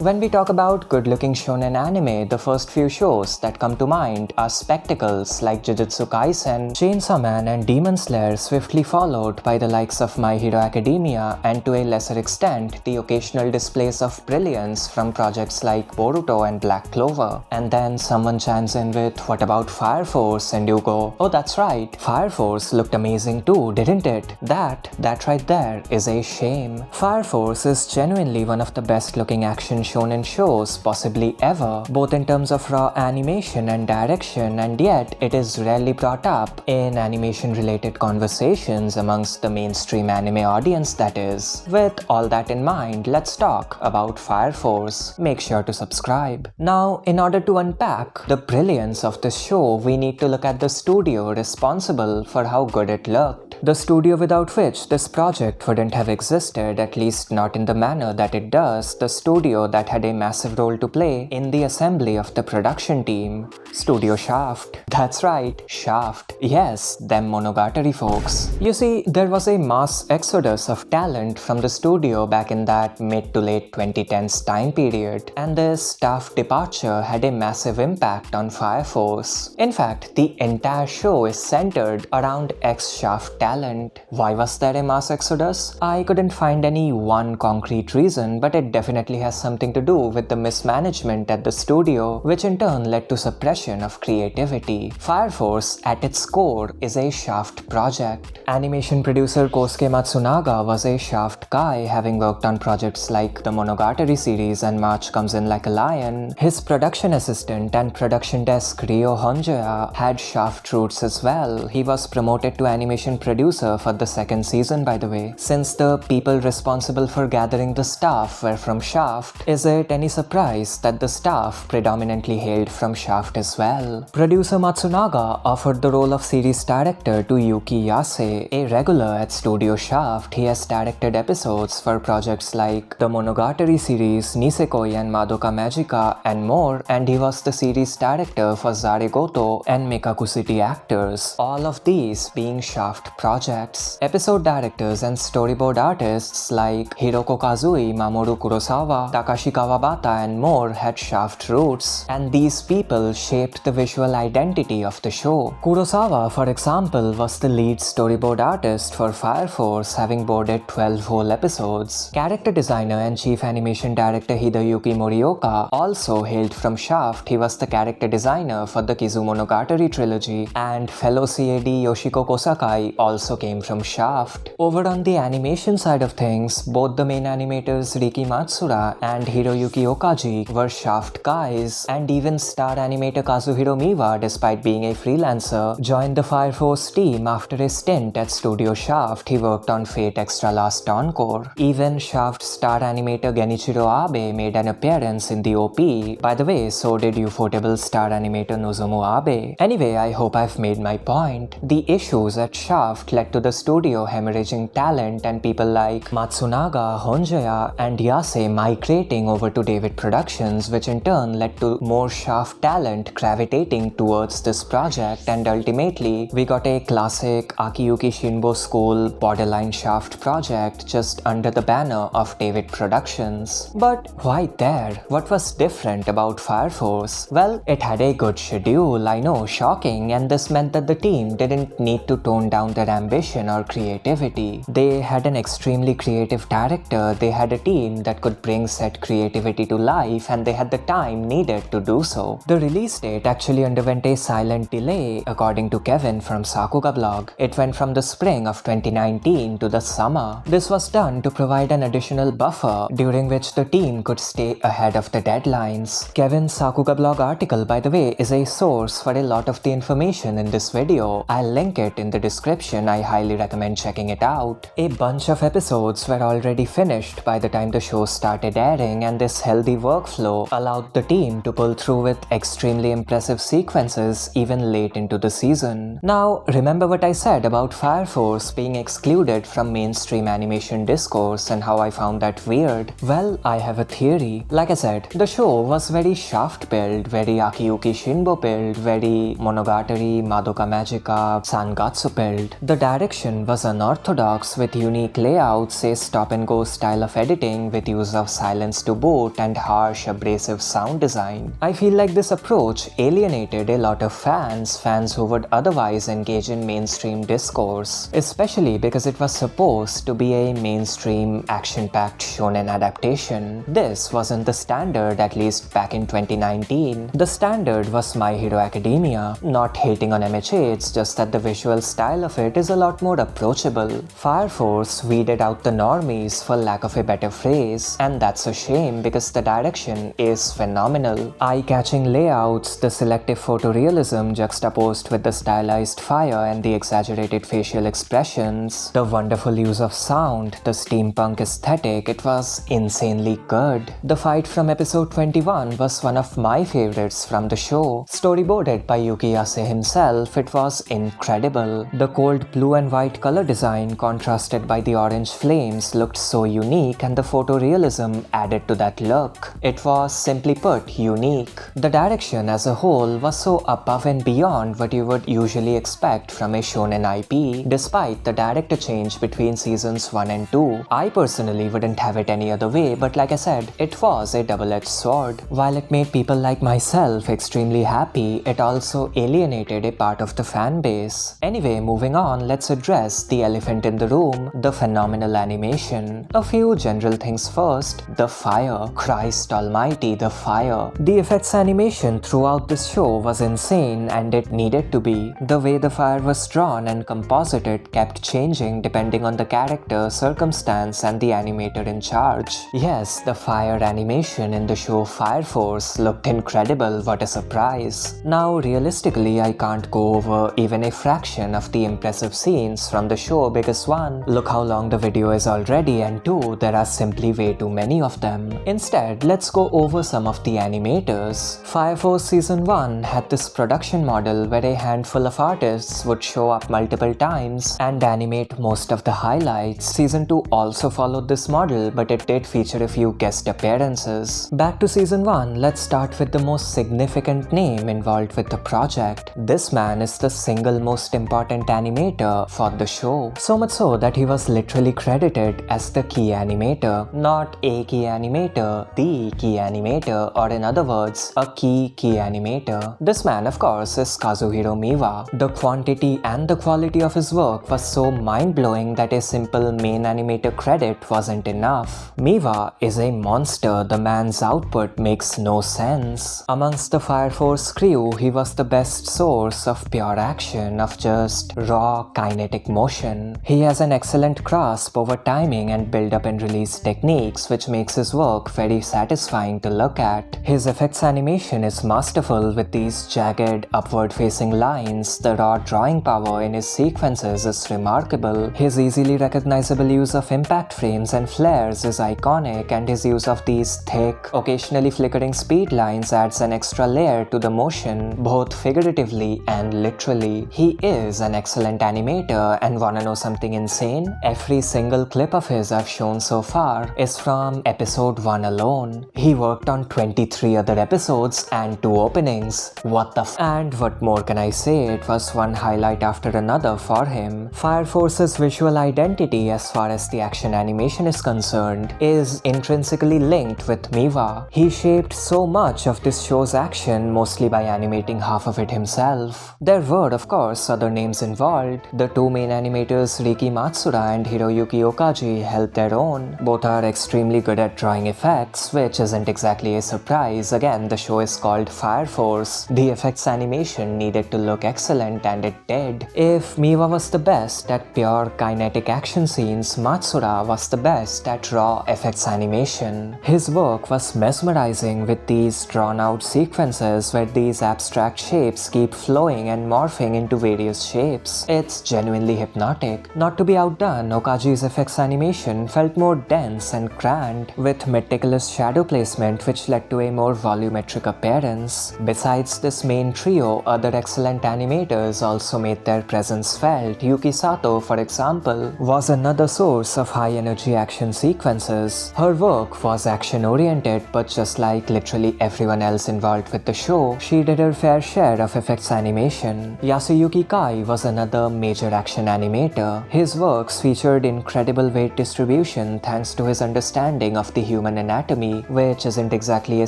When we talk about good-looking shonen anime, the first few shows that come to mind are spectacles like Jujutsu Kaisen, Chainsaw Man and Demon Slayer, swiftly followed by the likes of My Hero Academia and to a lesser extent the occasional displays of brilliance from projects like Boruto and Black Clover. And then someone chimes in with, what about Fire Force? And you go, oh that's right, Fire Force looked amazing too, didn't it? That right there is a shame. Fire Force is genuinely one of the best looking action shonen shows possibly ever, both in terms of raw animation and direction, and yet it is rarely brought up in animation related conversations amongst the mainstream anime audience, that is. With all that in mind, let's talk about Fire Force. Make sure to subscribe. Now, in order to unpack the brilliance of this show, we need to look at the studio responsible for how good it looked. The studio without which this project wouldn't have existed, at least not in the manner that it does. The studio that had a massive role to play in the assembly of the production team. Studio Shaft. That's right, Shaft. Yes, them Monogatari folks. You see, there was a mass exodus of talent from the studio back in that mid to late 2010s time period, and this staff departure had a massive impact on Fire Force. In fact, the entire show is centered around ex-Shaft talent. Why was there a mass exodus? I couldn't find any one concrete reason, but it definitely has something to do with the mismanagement at the studio, which in turn led to suppression of creativity. Fire Force at its core is a Shaft project. Animation producer Kosuke Matsunaga was a Shaft guy, having worked on projects like the Monogatari series and March Comes In Like a Lion. His production assistant and production desk Ryo Honjoya had Shaft roots as well. He was promoted to animation producer for the second season, by the way. Since the people responsible for gathering the staff were from Shaft, is it any surprise that the staff predominantly hailed from Shaft as well? Producer Matsunaga offered the role of series director to Yuki Yase, a regular at Studio Shaft. He has directed episodes for projects like the Monogatari series, Nisekoi and Madoka Magica and more, and he was the series director for Zaregoto and Mekaku City Actors, all of these being Shaft projects. Episode directors and storyboard artists like Hiroko Kazui, Mamoru Kurosawa, Takashi Kawabata and more had Shaft roots, and these people shaped the visual identity of the show. Kurosawa, for example, was the lead storyboard artist for Fire Force, having boarded 12 whole episodes. Character designer and chief animation director Hideyuki Morioka also hailed from Shaft. He was the character designer for the Kizumonogatari trilogy, and fellow CAD Yoshiko Kosakai also came from Shaft. Over on the animation side of things, both the main animators Riki Matsura and Hiroyuki Okaji were Shaft guys, and even star animator Kazuhiro Miwa, despite being a freelancer, joined the Fire Force team after a stint at Studio Shaft. He worked on Fate Extra Last Encore. Even Shaft star animator Genichiro Abe made an appearance in the OP. By the way, so did Ufotable star animator Nozomu Abe. Anyway, I hope I've made my point. The issues at Shaft led to the studio hemorrhaging talent and people like Matsunaga, Honjoya and Yase migrating over to David Productions, which in turn led to more Shaft talent gravitating towards this project, and ultimately we got a classic Akiyuki Shinbo school borderline Shaft project just under the banner of David Productions. But why there? What was different about Fire Force? Well, it had a good schedule, I know, shocking, and this meant that the team didn't need to tone down their ambition or creativity. They had an extremely creative director, they had a team that could bring set creativity to life, and they had the time needed to do so. The release date actually underwent a silent delay, according to Kevin from Sakuga blog. It went from the spring of 2019 to the summer. This was done to provide an additional buffer during which the team could stay ahead of the deadlines. Kevin's Sakuga blog article, by the way, is a source for a lot of the information in this video. I'll link it in the description. I highly recommend checking it out. A bunch of episodes were already finished by the time the show started airing, and this healthy workflow allowed the team to pull through with extremely impressive sequences even late into the season. Now, remember what I said about Fire Force being excluded from mainstream animation discourse and how I found that weird? Well, I have a theory. Like I said, the show was very Shaft build, very Akiyuki Shinbo build, very Monogatari, Madoka Magica, Sangatsu build. The direction was unorthodox with unique layouts, a stop-and-go style of editing with use of silenced to boot, and harsh, abrasive sound design. I feel like this approach alienated a lot of fans who would otherwise engage in mainstream discourse, especially because it was supposed to be a mainstream action-packed shonen adaptation. This wasn't the standard, at least back in 2019. The standard was My Hero Academia. Not hating on MHA, it's just that the visual style of it is a lot more approachable. Fire Force weeded out the normies, for lack of a better phrase, and that's a shame because the direction is phenomenal. Eye-catching layouts, the selective photorealism juxtaposed with the stylized fire and the exaggerated facial expressions, the wonderful use of sound, the steampunk aesthetic, it was insanely good. The fight from episode 21 was one of my favorites from the show. Storyboarded by Yuki Yase himself, it was incredible. The cold blue and white color design contrasted by the orange flames looked so unique, and the photorealism added to that look. It was, simply put, unique. The direction as a whole was so above and beyond what you would usually expect from a shonen IP, despite the director change between seasons 1 and 2. I personally wouldn't have it any other way, but like I said, it was a double-edged sword. While it made people like myself extremely happy, it also alienated a part of the fan base. Anyway, moving on, let's address the elephant in the room, the phenomenal animation. A few general things first. The fire. Christ almighty, the fire. The effects animation throughout this show was insane, and it needed to be. The way the fire was drawn and composited kept changing depending on the character, circumstance, and the animator in charge. Yes, the fire animation in the show Fire Force looked incredible, what a surprise. Now, realistically, I can't go over even a fraction of the impressive scenes from the show because 1, look how long the video is already, and 2, there are simply way too many of them. Instead, let's go over some of the animators. Fire Force Season 1 had this production model where a handful of artists would show up multiple times and animate most of the highlights. Season 2 also followed this model, but it did feature a few guest appearances. Back to Season 1, let's start with the most significant name involved with the project. This man is the single most important animator for the show. So much so that he was literally credited as the key animator. Not a key animator, the key animator, or in other words, a key animator. This man, of course, is Kazuhiro Miwa. The quantity and the quality of his work was so mind-blowing that a simple main animator credit wasn't enough. Miwa is a monster. The man's output makes no sense. Amongst the Fire Force crew, he was the best source of pure action, of just raw kinetic motion. He has an excellent grasp over timing and build-up and release techniques, which makes his work very satisfying to look at. His effects animation is masterful with these jagged, upward-facing lines. The raw drawing power in his sequences is remarkable. His easily recognizable use of impact frames and flares is iconic, and his use of these thick, occasionally flickering speed lines adds an extra layer to the motion, both figuratively and literally. He is an excellent animator, and wanna know something insane? Every single clip of his I've shown so far is from episode 1 alone. He worked on 23 other episodes and 2 openings. What the And what more can I say? It was one highlight after another for him. Fire Force's visual identity as far as the action animation is concerned is intrinsically linked with Miwa. He shaped so much of this show's action mostly by animating half of it himself. There were, of course, other names involved. The 2 main animators Riki Matsura and Hiroyuki Okaji held their own. Both are extremely good at drawing effects, which isn't exactly a surprise. Again, the show is called Fire Force. The effects animation needed to look excellent, and it did. If Miwa was the best at pure kinetic action scenes, Matsura was the best at raw effects animation. His work was mesmerizing with these drawn-out sequences where these abstract shapes keep flowing and morphing into various shapes. It's genuinely hypnotic. Not to be outdone, Okaji's effects animation felt more dense and grand, with meticulous shadow placement which led to a more volumetric appearance. Besides this main trio, other excellent animators also made their presence felt. Yuki Sato, for example, was another source of high-energy action sequences. Her work was action-oriented, but just like literally everyone else involved with the show, she did her fair share of effects animation. Yasuyuki Kai was another major action animator. His works featured incredible weight distribution thanks to his understanding of the human human anatomy, which isn't exactly a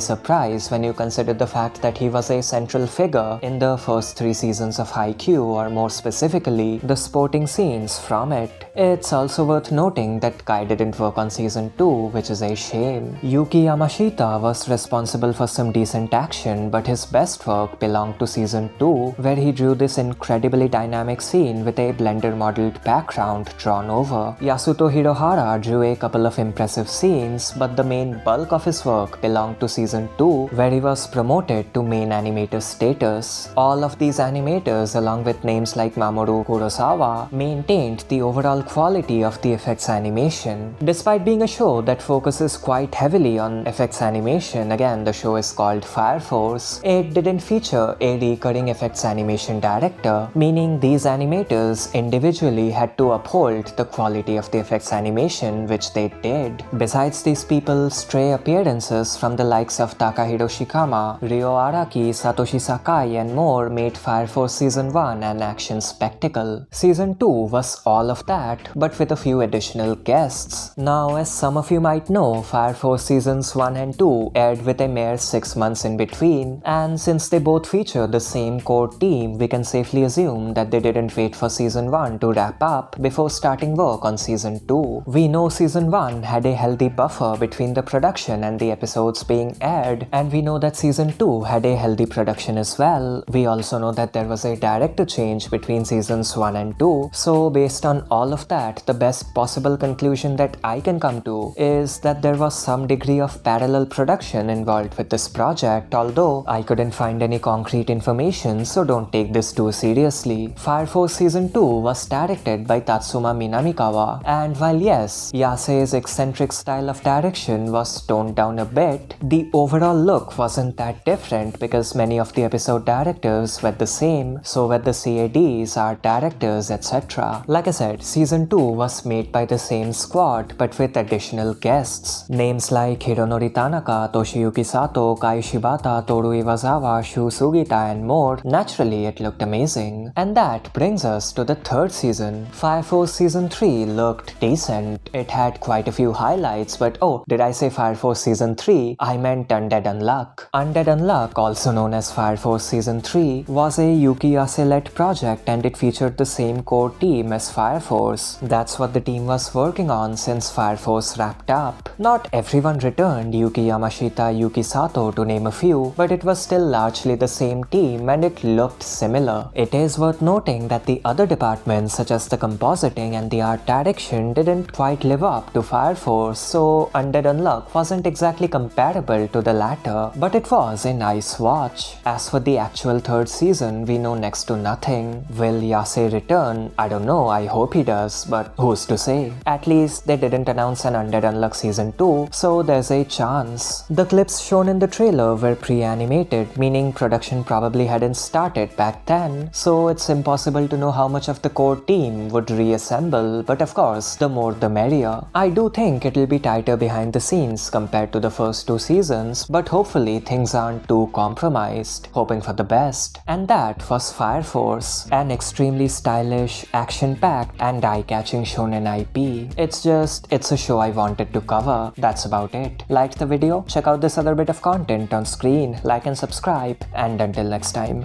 surprise when you consider the fact that he was a central figure in the first 3 seasons of Haikyuu, or more specifically, the sporting scenes from it. It's also worth noting that Kai didn't work on season 2, which is a shame. Yuki Yamashita was responsible for some decent action, but his best work belonged to season 2, where he drew this incredibly dynamic scene with a Blender modeled background drawn over. Yasuto Hirohara drew a couple of impressive scenes, but the main bulk of his work belonged to season 2, where he was promoted to main animator status. All of these animators, along with names like Mamoru Kurosawa, maintained the overall quality of the effects animation. Despite being a show that focuses quite heavily on effects animation, again the show is called Fire Force, it didn't feature a recurring effects animation director, meaning these animators individually had to uphold the quality of the effects animation, which they did. Besides these people, stray appearances from the likes of Takahiro Shikama, Ryo Araki, Satoshi Sakai and more made Fire Force Season 1 an action spectacle. Season 2 was all of that, but with a few additional guests. Now, as some of you might know, Fire Force Seasons 1 and 2 aired with a mere 6 months in between, and since they both feature the same core team, we can safely assume that they didn't wait for Season 1 to wrap up before starting work on Season 2. We know Season 1 had a healthy buffer between the production and the episodes being aired, and we know that Season 2 had a healthy production as well. We also know that there was a director change between Seasons 1 and 2, so based on all of that, the best possible conclusion that I can come to is that there was some degree of parallel production involved with this project, although I couldn't find any concrete information, so don't take this too seriously. Fire Force Season 2 was directed by Tatsuma Minamikawa, and while yes, Yase's eccentric style of direction was toned down a bit, the overall look wasn't that different because many of the episode directors were the same, so were the CADs, art directors, etc. Like I said, Season 2 was made by the same squad but with additional guests. Names like Hironori Tanaka, Toshiyuki Sato, Kai Shibata, Toru Iwasawa, Shu Sugita and more. Naturally, it looked amazing. And that brings us to the third season. Fire Force Season 3 looked decent. It had quite a few highlights, but oh, did I say Fire Force Season 3? I meant Undead Unluck. Undead Unluck, also known as Fire Force Season 3, was a Yuki Ase-led project and it featured the same core team as Fire Force. That's what the team was working on since Fire Force wrapped up. Not everyone returned, Yuki Yamashita, Yuki Sato to name a few, but it was still largely the same team and it looked similar. It is worth noting that the other departments such as the compositing and the art direction didn't quite live up to Fire Force, so Undead Unluck wasn't exactly comparable to the latter, but it was a nice watch. As for the actual third season, we know next to nothing. Will Yase return? I don't know, I hope he does, but who's to say? At least they didn't announce an Undead Unluck Season 2, so there's a chance. The clips shown in the trailer were pre-animated, meaning production probably hadn't started back then, so it's impossible to know how much of the core team would reassemble, but of course, the more the merrier. I do think it'll be tighter behind the scenes compared to the first 2 seasons, but hopefully things aren't too compromised, hoping for the best. And that was Fire Force, an extremely stylish, action-packed and eye-catching shonen IP. It's a show I wanted to cover, that's about it. Liked the video? Check out this other bit of content on screen, like and subscribe, and until next time.